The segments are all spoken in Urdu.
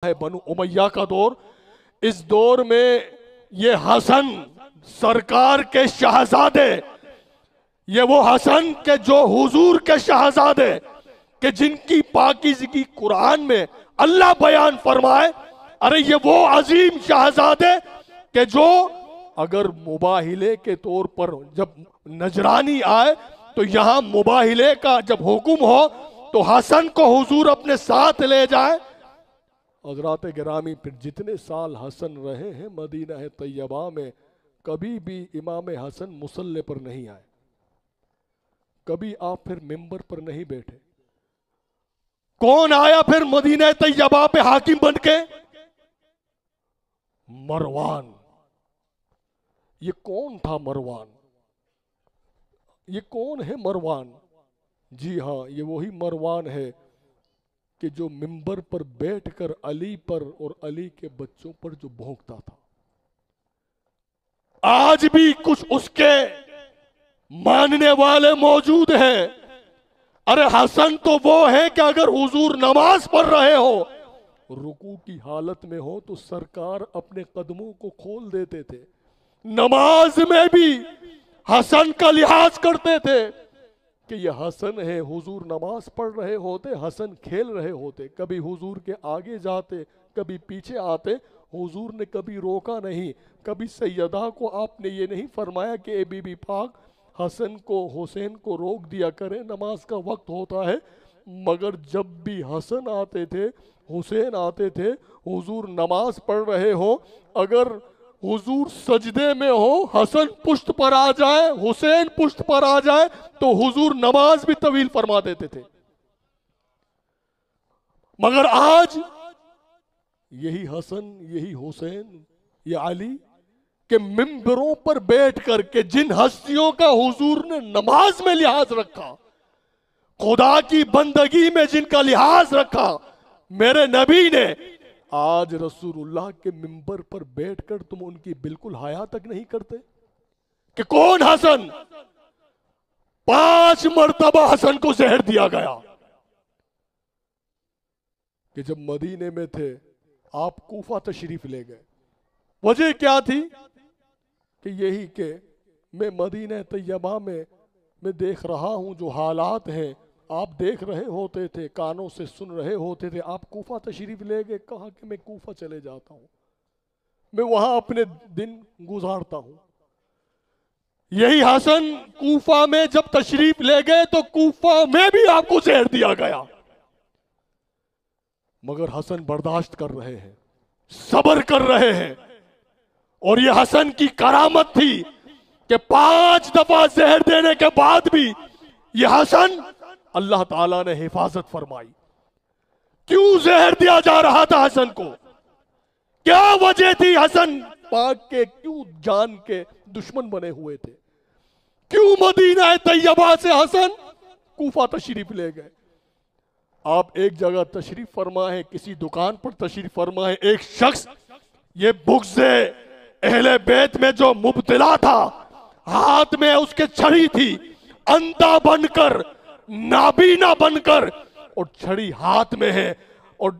ہے بنو امیہ کا دور. اس دور میں یہ حسن سرکار کے شہزادے، یہ وہ حسن کے جو حضور کے شہزادے کہ جن کی پاکیزگی قرآن میں اللہ بیان فرمائے. ارے یہ وہ عظیم شہزادے کہ جو اگر مباہلے کے طور پر جب نجرانی آئے تو یہاں مباہلے کا جب حکم ہو تو حسن کو حضور اپنے ساتھ لے جائے. حضرات گرامی پھر جتنے سال حسن رہے ہیں مدینہ طیبہ میں، کبھی بھی امام حسن مصلی پر نہیں آئے، کبھی آپ پھر ممبر پر نہیں بیٹھے. کون آیا پھر مدینہ طیبہ پہ حاکم بن کے؟ مروان. یہ کون تھا مروان؟ یہ کون ہے مروان؟ جی ہاں، یہ وہی مروان ہے کہ جو ممبر پر بیٹھ کر علی پر اور علی کے بچوں پر جو بھونکتا تھا. آج بھی کچھ اس کے ماننے والے موجود ہیں. ارے حسن تو وہ ہے کہ اگر حضور نماز پڑھ رہے ہو، رکوع کی حالت میں ہو تو سرکار اپنے قدموں کو کھول دیتے تھے. نماز میں بھی حسن کا لحاظ کرتے تھے کہ یہ حسن ہے. حضور نماز پڑھ رہے ہوتے، حسن کھیل رہے ہوتے، کبھی حضور کے آگے جاتے، کبھی پیچھے آتے. حضور نے کبھی روکا نہیں. کبھی سیدہ کو آپ نے یہ نہیں فرمایا کہ اے بی بی پاک حسن کو حسین کو روک دیا کریں، نماز کا وقت ہوتا ہے. مگر جب بھی حسن آتے تھے، حسین آتے تھے، حضور نماز پڑھ رہے ہو، اگر حضور سجدے میں ہو، حسن پشت پر آ جائے، حسین پشت پر آ جائے تو حضور نماز بھی طویل فرما دیتے تھے. مگر آج یہی حسن، یہی حسین، یہ علی کہ ممبروں پر بیٹھ کر کے جن ہستیوں کا حضور نے نماز میں لحاظ رکھا، خدا کی بندگی میں جن کا لحاظ رکھا میرے نبی نے، آج رسول اللہ کے ممبر پر بیٹھ کر تم ان کی بالکل حیا تک نہیں کرتے. کہ کون حسن؟ 5 مرتبہ حسن کو زہر دیا گیا. کہ جب مدینے میں تھے آپ کوفہ تشریف لے گئے. وجہ کیا تھی؟ کہ یہی کہ میں مدینہ طیبہ میں دیکھ رہا ہوں جو حالات ہیں، آپ دیکھ رہے ہوتے تھے، کانوں سے سن رہے ہوتے تھے. آپ کوفہ تشریف لے گئے، کہا کہ میں کوفہ چلے جاتا ہوں، میں وہاں اپنے دن گزارتا ہوں. یہی حسن کوفہ میں جب تشریف لے گئے تو کوفہ میں بھی آپ کو زہر دیا گیا. مگر حسن برداشت کر رہے ہیں، صبر کر رہے ہیں. اور یہ حسن کی کرامت تھی کہ 5 دفعہ زہر دینے کے بعد بھی یہ حسن اللہ تعالیٰ نے حفاظت فرمائی. کیوں زہر دیا جا رہا تھا حسن کو؟ کیا وجہ تھی؟ حسن پاک کے کیوں جان کے دشمن بنے ہوئے تھے؟ کیوں مدینہ طیبہ سے حسن کوفہ تشریف لے گئے؟ آپ ایک جگہ تشریف فرما ہے، کسی دکان پر تشریف فرما ہے، ایک شخص یہ بغض اہل بیت میں جو مبتلا تھا، ہاتھ میں اس کے چھڑی تھی، اندھا بن کر، نابینا بن کر، اور چھڑی ہاتھ میں ہے، اور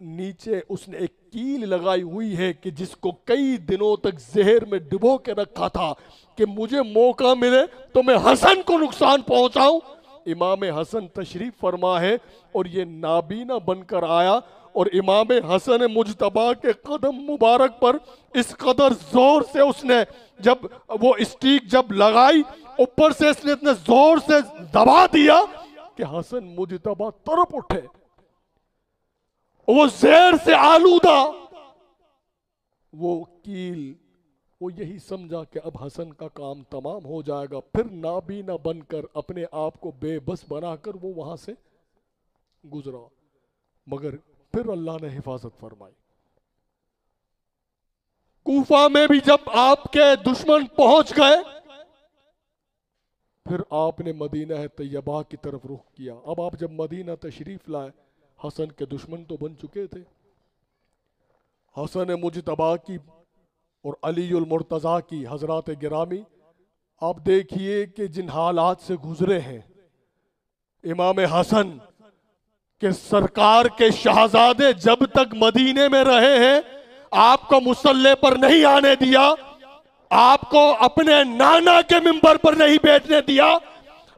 نیچے اس نے ایک کیل لگائی ہوئی ہے کہ جس کو کئی دنوں تک زہر میں ڈبو کے رکھا تھا کہ مجھے موقع ملے تو میں حسن کو نقصان پہنچاؤں. امام حسن تشریف فرما ہے اور یہ نابینا بن کر آیا، اور امام حسن مجتبیٰ کے قدم مبارک پر اس قدر زور سے اس نے جب وہ اسٹیک جب لگائی، اوپر سے اس نے اتنے زور سے دبا دیا کہ حسن مجتبیٰ تڑپ اٹھے. وہ زہر سے آلودہ وہ کیل، وہ یہی سمجھا کہ اب حسن کا کام تمام ہو جائے گا. پھر نابینا بن کر اپنے آپ کو بے بس بنا کر وہ وہاں سے گزرا. مگر پھر اللہ نے حفاظت فرمائی. کوفہ میں بھی جب آپ کے دشمن پہنچ گئے، پھر آپ نے مدینہ طیبہ کی طرف رخ کیا. اب آپ جب مدینہ تشریف لائے، حسن کے دشمن تو بن چکے تھے. حسن مجتبیٰ کی اور علی المرتضیٰ کی حضرات گرامی، آپ دیکھیے کہ جن حالات سے گزرے ہیں امام حسن کہ سرکار کے شہزادے جب تک مدینے میں رہے ہیں آپ کو مصلی پر نہیں آنے دیا، آپ کو اپنے نانا کے ممبر پر نہیں بیٹھنے دیا۔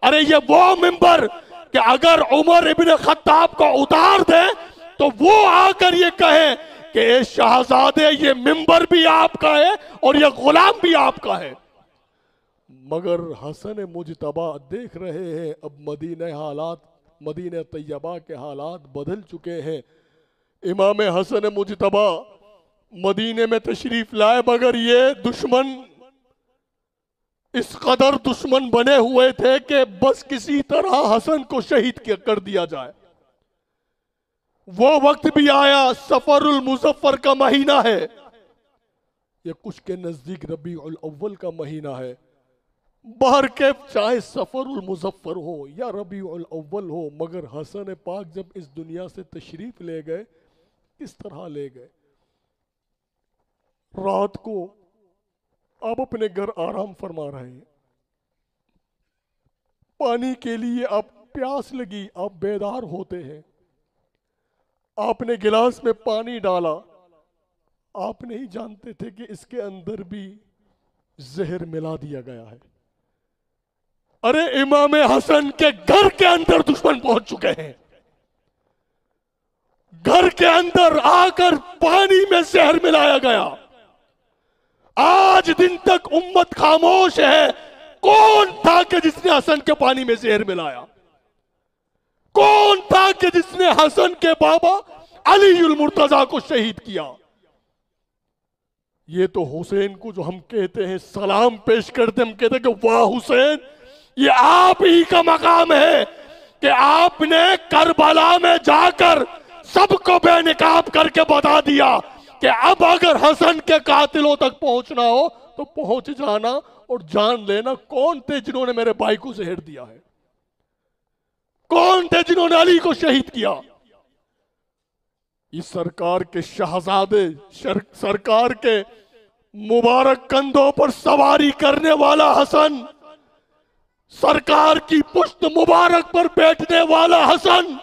ارے یہ وہ ممبر کہ اگر عمر ابن خطاب کو اتار دے تو وہ آ کر یہ کہے کہ اے شہزادے یہ ممبر بھی آپ کا ہے اور یہ غلام بھی آپ کا ہے۔ مگر حسن مجتبی دیکھ رہے ہیں اب مدینہ طیبہ کے حالات بدل چکے ہیں۔ امام حسن مجتبی مدینے میں تشریف لائے مگر یہ دشمن اس قدر دشمن بنے ہوئے تھے کہ بس کسی طرح حسن کو شہید کر دیا جائے۔ وہ وقت بھی آیا، سفر المظفر کا مہینہ ہے، یہ کچھ کے نزدیک ربیع الاول کا مہینہ ہے۔ باہر کے چاہے سفر المظفر ہو یا ربیع الاول ہو، مگر حسن پاک جب اس دنیا سے تشریف لے گئے، کس طرح لے گئے؟ رات کو آپ اپنے گھر آرام فرما رہے ہیں، پانی کے لیے آپ پیاس لگی، آپ بیدار ہوتے ہیں، آپ نے گلاس میں پانی ڈالا، آپ نہیں جانتے تھے کہ اس کے اندر بھی زہر ملا دیا گیا ہے۔ ارے امام حسن کے گھر کے اندر دشمن پہنچ چکے ہیں، گھر کے اندر آ کر پانی میں زہر ملایا گیا۔ آج دن تک امت خاموش ہے، کون تھا کہ جس نے حسن کے پانی میں زہر ملایا؟ کون تھا کہ جس نے حسن کے بابا علی المرتضیٰ کو شہید کیا؟ یہ تو حسین کو جو ہم کہتے ہیں سلام پیش کرتے، ہم کہتے ہیں کہ واہ حسین، یہ آپ ہی کا مقام ہے کہ آپ نے کربلا میں جا کر سب کو بے نقاب کر کے بتا دیا کہ اب اگر حسن کے قاتلوں تک پہنچنا ہو تو پہنچ جانا اور جان لینا کون تھے جنہوں نے میرے بھائی کو زہر دیا ہے، کون تھے جنہوں نے علی کو شہید کیا؟ اس سرکار کے شہزادے، سرکار کے مبارک کندھوں پر سواری کرنے والا حسن، سرکار کی پشت مبارک پر بیٹھنے والا حسن،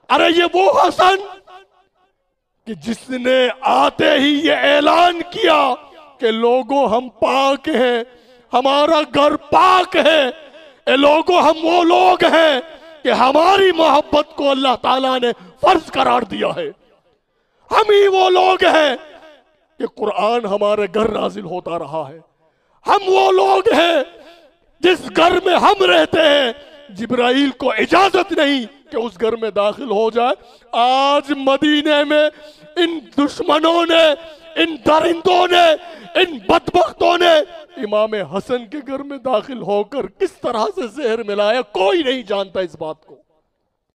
ارے یہ وہ حسن کہ جس نے آتے ہی یہ اعلان کیا کہ لوگوں ہم پاک ہیں، ہمارا گھر پاک ہے، اے لوگوں ہم وہ لوگ ہیں کہ ہماری محبت کو اللہ تعالیٰ نے فرض قرار دیا ہے، ہم ہی وہ لوگ ہیں کہ قرآن ہمارے گھر نازل ہوتا رہا ہے، ہم وہ لوگ ہیں جس گھر میں ہم رہتے ہیں جبرائیل کو اجازت نہیں کہ اس گھر میں داخل ہو جائے۔ آج مدینے میں ان دشمنوں نے، ان درندوں نے، ان بدبختوں نے امام حسن کے گھر میں داخل ہو کر کس طرح سے زہر ملایا، کوئی نہیں جانتا اس بات کو۔